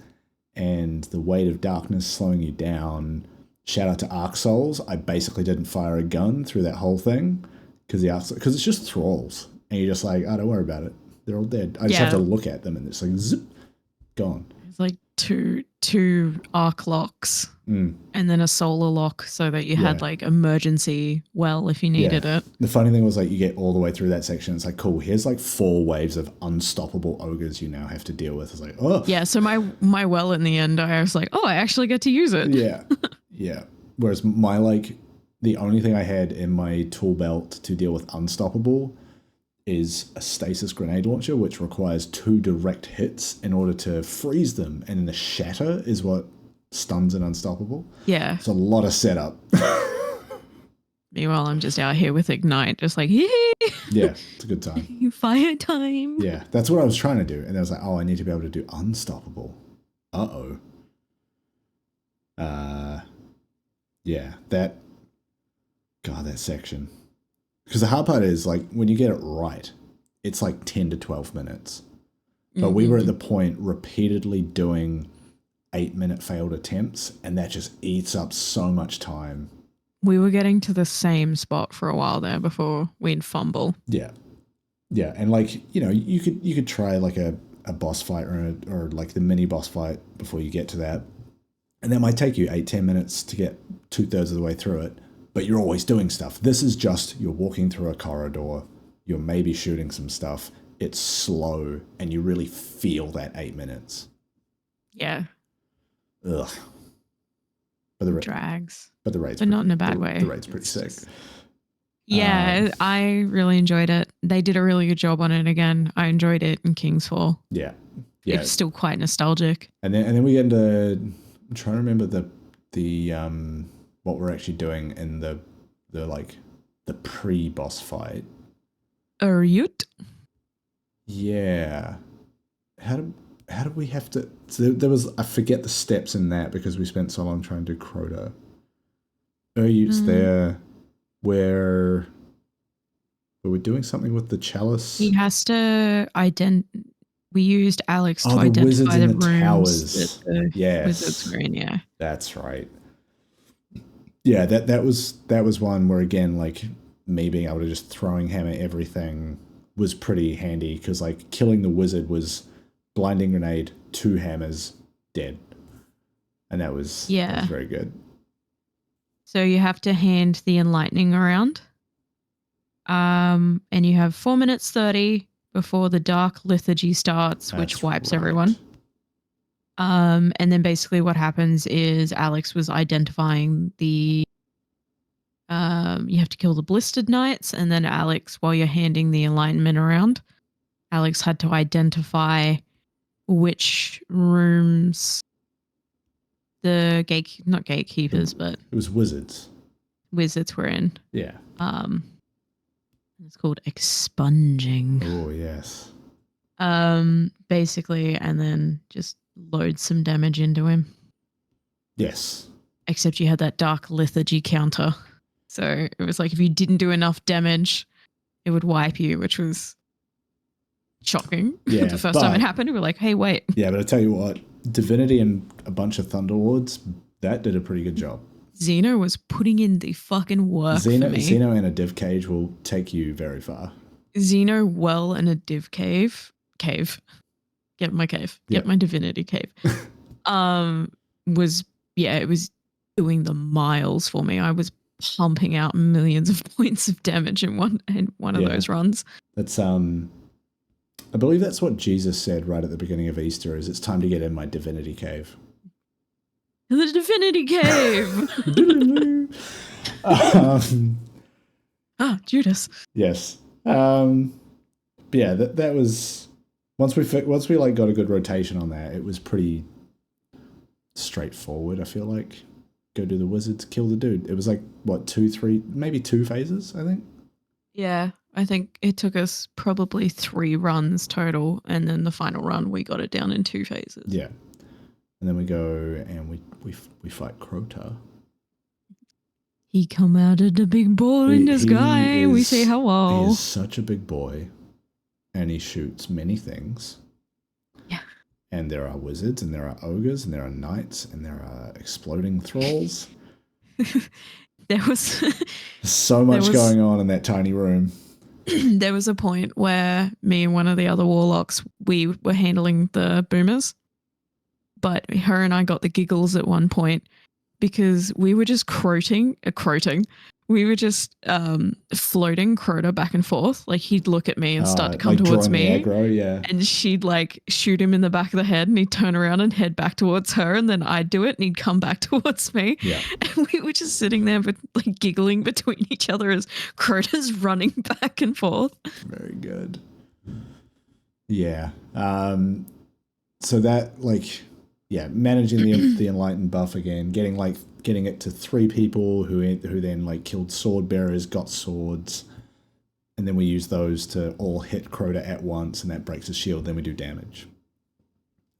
and the Weight of Darkness slowing you down. Shout out to Arc Souls. I basically didn't fire a gun through that whole thing because it's just thralls. And you're just like, oh, don't worry about it. They're all dead. I just have to look at them and it's like, zip, gone. It's like two arc locks and then a solar lock so that you had like emergency if you needed it. The funny thing was like you get all the way through that section. It's like, cool, here's like 4 waves of unstoppable ogres you now have to deal with. It's like, oh. Yeah, so my well in the end, I was like, oh, I actually get to use it. Yeah. Yeah. Whereas my like, the only thing I had in my tool belt to deal with unstoppable is a stasis grenade launcher, which requires 2 direct hits in order to freeze them. And then the shatter is what stuns an unstoppable. Yeah. It's a lot of setup. Meanwhile, I'm just out here with Ignite, just like, yeah, it's a good time. Fire time. Yeah, that's what I was trying to do. And I was like, oh, I need to be able to do unstoppable. Uh-oh. Yeah, that section. Because the hard part is, like, when you get it right, it's like 10 to 12 minutes. But we were at the point repeatedly doing 8-minute failed attempts, and that just eats up so much time. We were getting to the same spot for a while there before we'd fumble. Yeah. Yeah, and like you could try like a boss fight or like the mini boss fight before you get to that, and that might take you 8-10 minutes to get 2/3 of the way through it. But you're always doing stuff. This is just you're walking through a corridor, you're maybe shooting some stuff. It's slow, and you really feel that 8 minutes. Yeah. Ugh. But the drags. But the raid's but not in a bad way. The raid's pretty sick. Yeah, I really enjoyed it. They did a really good job on it again. I enjoyed it in King's Fall. Yeah. It's still quite nostalgic. And then we get into, I'm trying to remember the what we're actually doing in the pre-boss fight. Ryut? Yeah. How did we have to? So there was, I forget the steps in that because we spent so long trying to do Crota. Ryut's there. Where we doing something with the chalice? He has to we used Alex to identify the rooms towers. That the wizards were in, yeah. That's right. Yeah, that was one where, again, like, me being able to just throwing hammer everything was pretty handy, because like killing the wizard was blinding grenade, 2 hammers, dead. And that was very good. So you have to hand the enlightening around. And you have 4 minutes 30 before the dark lethargy starts, which wipes everyone. And then basically what happens is Alex was identifying the you have to kill the blistered knights, and then Alex, while you're handing the enlightenment around, Alex had to identify which rooms the not gatekeepers, but it was wizards were in. Yeah. It's called expunging. Oh yes. Basically, and then just load some damage into him. Yes. Except you had that dark lethargy counter. So it was like if you didn't do enough damage, it would wipe you, which was shocking. Yeah, the first time it happened, we were like, hey, wait. Yeah, but I tell you what, Divinity and a bunch of Thunderlords, that did a pretty good job. Xeno was putting in the fucking work for me. Xeno and a div cage will take you very far. Xeno well and a div cave. Get my cave. Get my Divinity cave. It was doing the miles for me. I was pumping out millions of points of damage in one of those runs. That's I believe that's what Jesus said right at the beginning of Easter, is it's time to get in my Divinity cave. The Divinity cave. Judas. Yes. Yeah, that was once we like got a good rotation on that, it was pretty straightforward. I feel like go do the wizards, kill the dude. It was like what 2-3, maybe 2 phases, I think. Yeah, I think it took us probably 3 runs total, and then the final run we got it down in 2 phases. Yeah, and then we go and we fight Crota. He come out of the big ball in the sky. We say hello. He is such a big boy, and he shoots many things. Yeah. And there are wizards, and there are ogres, and there are knights, and there are exploding thralls. There was so much going on in that tiny room. There was a point where me and one of the other warlocks, we were handling the boomers, but her and I got the giggles at one point because we were just croating. We were just floating Crota back and forth. Like he'd look at me and start to come like towards me. Aggro, yeah. And she'd like shoot him in the back of the head, and he'd turn around and head back towards her, and then I'd do it and he'd come back towards me. Yeah. And we were just sitting there but like giggling between each other as Crota's running back and forth. Very good. Yeah. So that managing the enlightened buff again, getting it to 3 people who then like killed sword bearers, got swords, and then we use those to all hit Crota at once, and that breaks his shield. Then we do damage.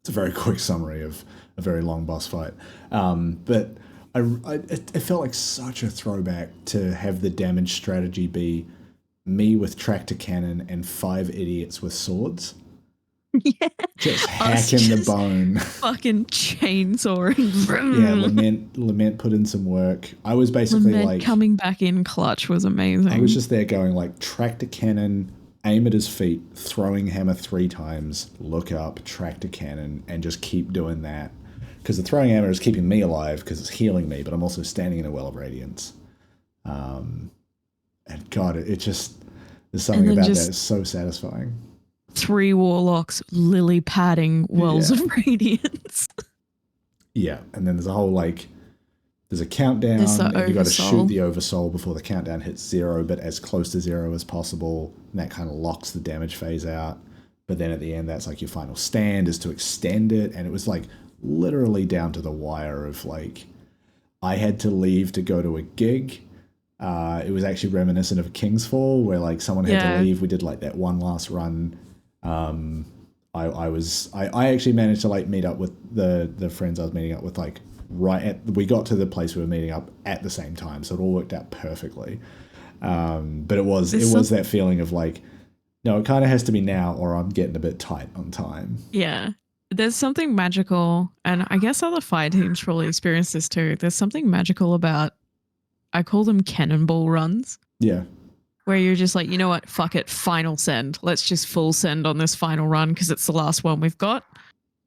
It's a very quick summary of a very long boss fight, but it felt like such a throwback to have the damage strategy be me with tractor cannon and 5 idiots with swords. Yeah. Just hacking the bone. Fucking chainsawing. Yeah, Lament put in some work. I was basically Lament coming back in clutch was amazing. I was just there going like tractor cannon, aim at his feet, throwing hammer 3 times, look up, tractor cannon, and just keep doing that. Because the throwing hammer is keeping me alive because it's healing me, but I'm also standing in a well of radiance. And God, it just, there's something about that that's so satisfying. 3 warlocks lily padding wells of radiance. Yeah, and then there's a whole like, there's a countdown, and you got to shoot the oversoul before the countdown hits 0, but as close to 0 as possible, and that kind of locks the damage phase out. But then at the end, that's like your final stand is to extend it, and it was like literally down to the wire of like, I had to leave to go to a gig. It was actually reminiscent of King's Fall, where like someone had to leave. We did like that one last run. I actually managed to like meet up with the friends I was meeting up with, like we got to the place we were meeting up at the same time, so it all worked out perfectly. But it was that feeling of like, no, it kind of has to be now, or I'm getting a bit tight on time. Yeah. There's something magical, and I guess other fire teams probably experience this too. There's something magical about, I call them cannonball runs. Yeah. Where you're just like, you know what, fuck it, final send. Let's just full send on this final run because it's the last one we've got.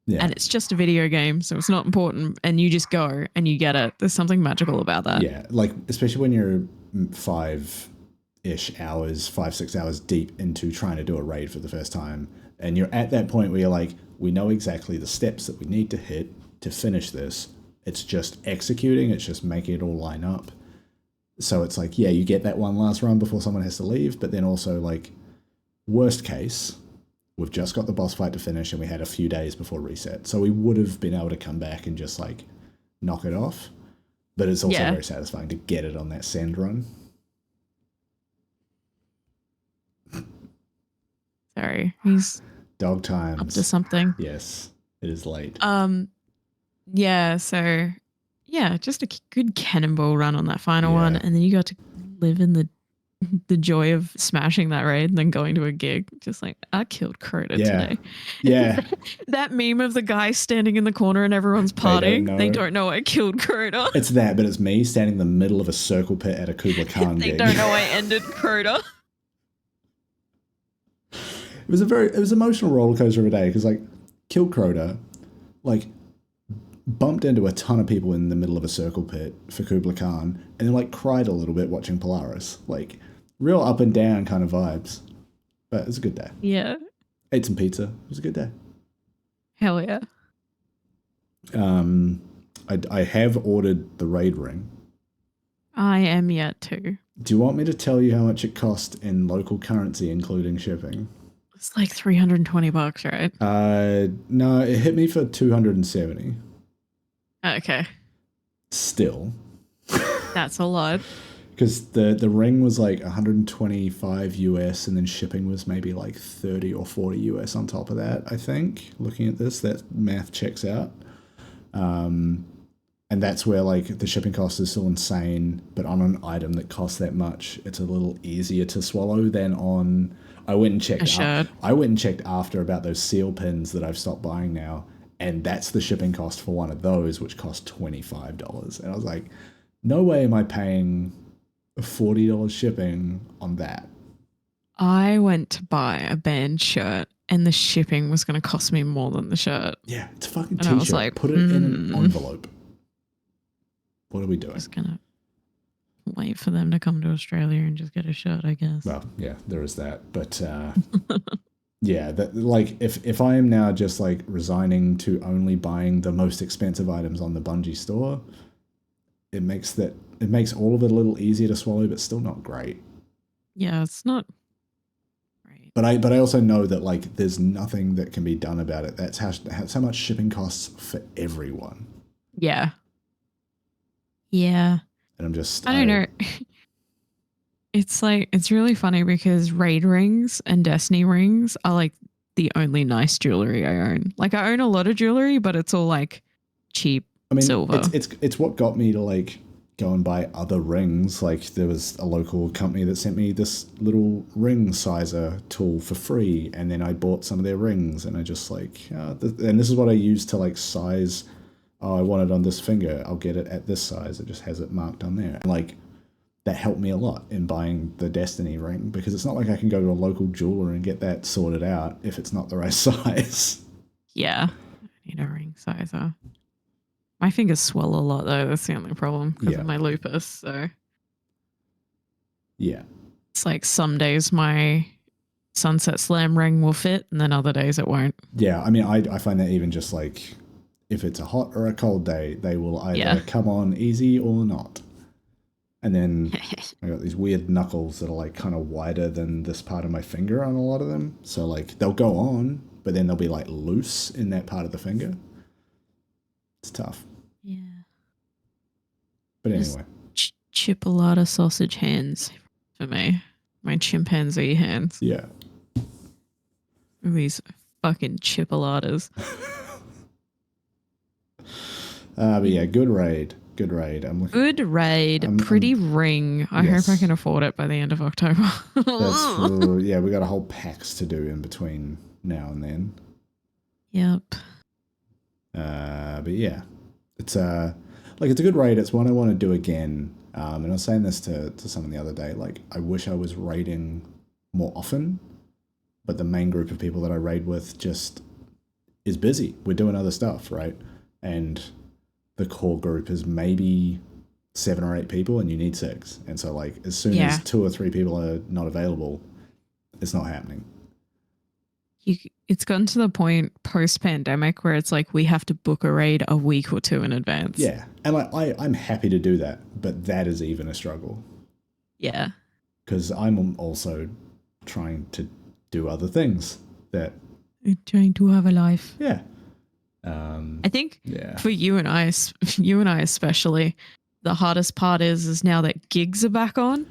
Yeah. And it's just a video game, so it's not important. And you just go and you get it. There's something magical about that. Yeah, like especially when you're 5-6 hours deep into trying to do a raid for the first time. And you're at that point where you're like, we know exactly the steps that we need to hit to finish this. It's just executing. It's just making it all line up. So it's like, yeah, you get that one last run before someone has to leave. But then also like, worst case, we've just got the boss fight to finish and we had a few days before reset. So we would have been able to come back and just like knock it off. But it's also very satisfying to get it on that send run. Sorry, he's dog times. Up to something. Yes, it is late. Yeah, so yeah, just a good cannonball run on that final one, and then you got to live in the joy of smashing that raid and then going to a gig. Just like, I killed Crota today. Yeah. That meme of the guy standing in the corner and everyone's partying. They don't know I killed Crota. It's that, but it's me standing in the middle of a circle pit at a Kubla Khan They gig. don't know I ended Crota. It was an emotional roller coaster of a day because like killed Crota, like bumped into a ton of people in the middle of a circle pit for Kubla Khan, and then like cried a little bit watching Polaris. Like real up and down kind of vibes. But it was a good day. Yeah. Ate some pizza. It was a good day. Hell yeah. I have ordered the raid ring. I am yet too. Do you want me to tell you how much it cost in local currency, including shipping? It's like $320, right? No, it hit me for 270. Okay. Still. That's a lot. Because the ring was like 125 US and then shipping was maybe like 30 or 40 US on top of that, I think. Looking at this, that math checks out. And that's where like the shipping cost is still insane, but on an item that costs that much, it's a little easier to swallow than on... I went and checked after about those seal pins that I've stopped buying now, and that's the shipping cost for one of those, which cost $25. And I was like, no way am I paying $40 shipping on that. I went to buy a band shirt and the shipping was going to cost me more than the shirt. Yeah, it's a fucking t-shirt. I was like, put it in an envelope. What are we doing? Just going to wait for them to come to Australia and just get a shirt, I guess. Well, yeah, there is that. But yeah, that like if I am now just like resigning to only buying the most expensive items on the Bungie store, it makes all of it a little easier to swallow, but still not great. Yeah, it's not great. But I also know that like there's nothing that can be done about it. That's how much shipping costs for everyone. Yeah. Yeah. And I'm just... I don't know. It's like, it's really funny because raid rings and Destiny rings are like the only nice jewelry I own. Like I own a lot of jewelry, but it's all like cheap silver. It's what got me to like go and buy other rings. Like there was a local company that sent me this little ring sizer tool for free. And then I bought some of their rings and I just like, and this is what I use to like size... Oh, I want it on this finger. I'll get it at this size. It just has it marked on there. And like, that helped me a lot in buying the Destiny ring, because it's not like I can go to a local jeweler and get that sorted out if it's not the right size. Yeah. I need a ring sizer. My fingers swell a lot though. That's the only problem because of my lupus. So yeah, it's like some days my Sunset Slam ring will fit and then other days it won't. Yeah, I mean, I find that even just like if it's a hot or a cold day, they will either come on easy or not. And then I got these weird knuckles that are like kind of wider than this part of my finger on a lot of them. So like they'll go on, but then they'll be like loose in that part of the finger. It's tough. Yeah. But anyway. Chipolata sausage hands for me. My chimpanzee hands. Yeah. These fucking chipolatas. But yeah, good raid. Good raid. Good raid. Pretty ring. I hope I can afford it by the end of October. Yeah, we got a whole PAX to do in between now and then. Yep. But yeah, it's it's a good raid. It's one I want to do again. And I was saying this to someone the other day. Like, I wish I was raiding more often, but the main group of people that I raid with just is busy. We're doing other stuff, right? And the core group is maybe 7 or 8 people, and you need 6. And so, like, as soon as 2 or 3 people are not available, it's not happening. It's gotten to the point post-pandemic where it's like we have to book a raid a week or 2 in advance. Yeah, and I'm happy to do that, but that is even a struggle. Yeah. Because I'm also trying to do other things that... Trying to have a life. Yeah. I think for you and I especially, the hardest part is now that gigs are back on.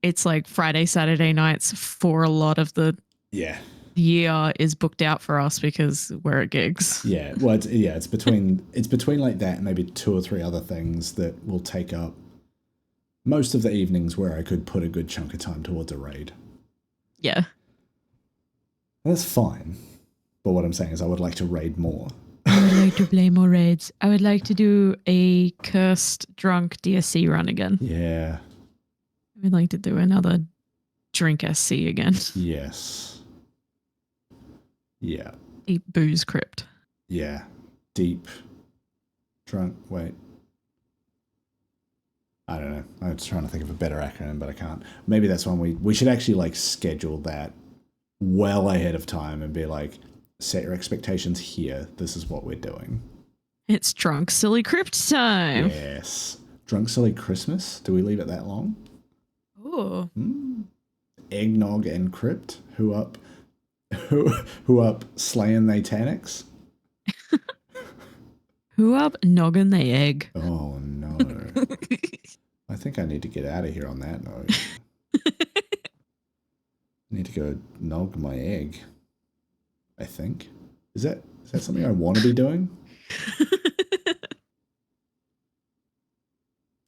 It's like Friday, Saturday nights for a lot of the year is booked out for us because we're at gigs. Yeah, well, it's between like that and maybe 2 or 3 other things that will take up most of the evenings where I could put a good chunk of time towards a raid. Yeah. That's fine. But what I'm saying is I would like to raid more. I would like to play more raids. I would like to do a cursed drunk DSC run again. Yeah. I would like to do another drink SC again. Yes. Yeah. Deep booze crypt. Yeah. Deep drunk. Wait. I don't know. I was trying to think of a better acronym, but I can't. Maybe that's one we should actually like schedule that well ahead of time and be like, set your expectations here. This is what we're doing. It's drunk silly crypt time. Yes. Drunk silly Christmas. Do we leave it that long? Oh. Eggnog and crypt. Who up slaying they Tanics? Who up noggin the egg? Oh no. I think I need to get out of here on that note. Need to go nog my egg. I think. Is that something I want to be doing?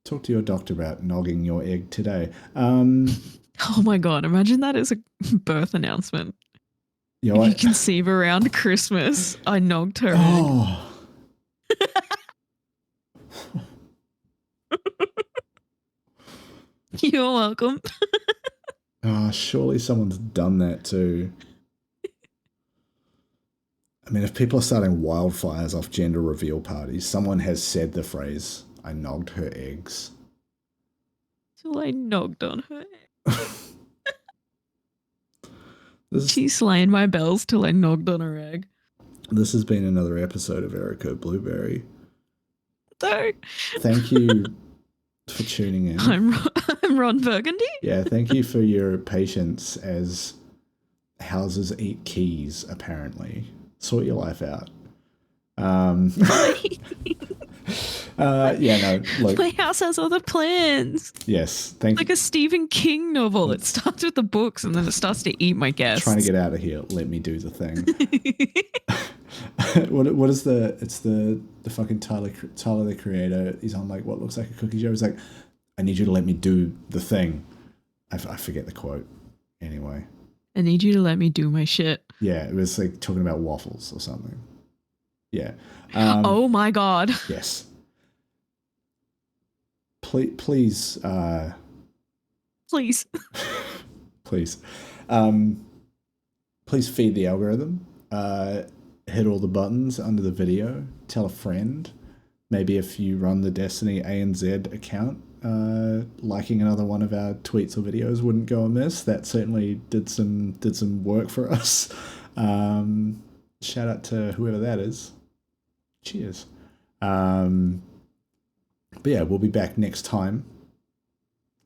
Talk to your doctor about nogging your egg today. Oh my god, imagine that as a birth announcement. You know, if you conceive around Christmas, I nogged her egg. You're welcome. Surely someone's done that too. I mean, if people are starting wildfires off gender reveal parties, someone has said the phrase, I nogged her eggs. Till I nogged on her egg. She's slaying my bells till I nogged on her egg. This has been another episode of Erica Blueberry. Thank you for tuning in. I'm Ron Burgundy. Yeah, thank you for your patience as houses eat keys, apparently. Sort your life out. Look. My house has other plans. Yes, thank you. Like a Stephen King novel. It starts with the books and then it starts to eat my guests. Trying to get out of here. Let me do the thing. What is it's the fucking Tyler the Creator. He's on like what looks like a cookie jar. He's like, I need you to let me do the thing. I forget the quote. Anyway. I need you to let me do my shit. Yeah, it was like talking about waffles or something. Yeah. Oh my god. Yes. please, Please. please, please feed the algorithm. Hit all the buttons under the video. Tell a friend. Maybe if you run the Destiny ANZ account, liking another one of our tweets or videos wouldn't go amiss. That certainly did some work for us. Shout out to whoever that is. Cheers. But yeah, we'll be back next time.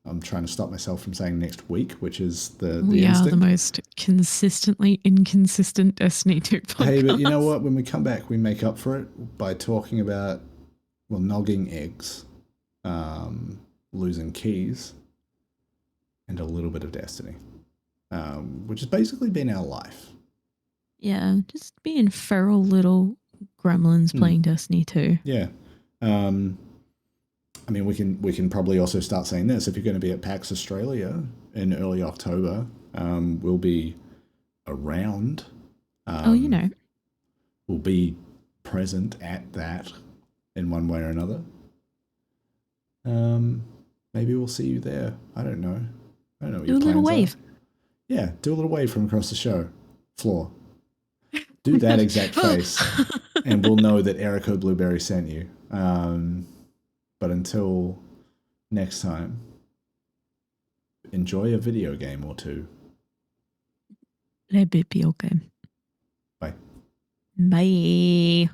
I'm trying to stop myself from saying next week, which is the We are instinct. the most consistently inconsistent Destiny 2 podcast. Hey, but you know what? When we come back, we make up for it by talking about, well, nogging eggs, losing keys, and a little bit of Destiny, which has basically been our life. Yeah, just being feral little gremlins playing Destiny 2. Yeah. I mean, we can probably also start saying this. If you're going to be at PAX Australia in early October, we'll be around. We'll be present at that in one way or another. Maybe we'll see you there. I don't know. I don't know what your plans are. Do a little wave. Yeah, do a little wave from across the show floor. Do that exact face, and we'll know that Erico Blueberry sent you. But until next time, enjoy a video game or two. Let it be okay. Bye. Bye.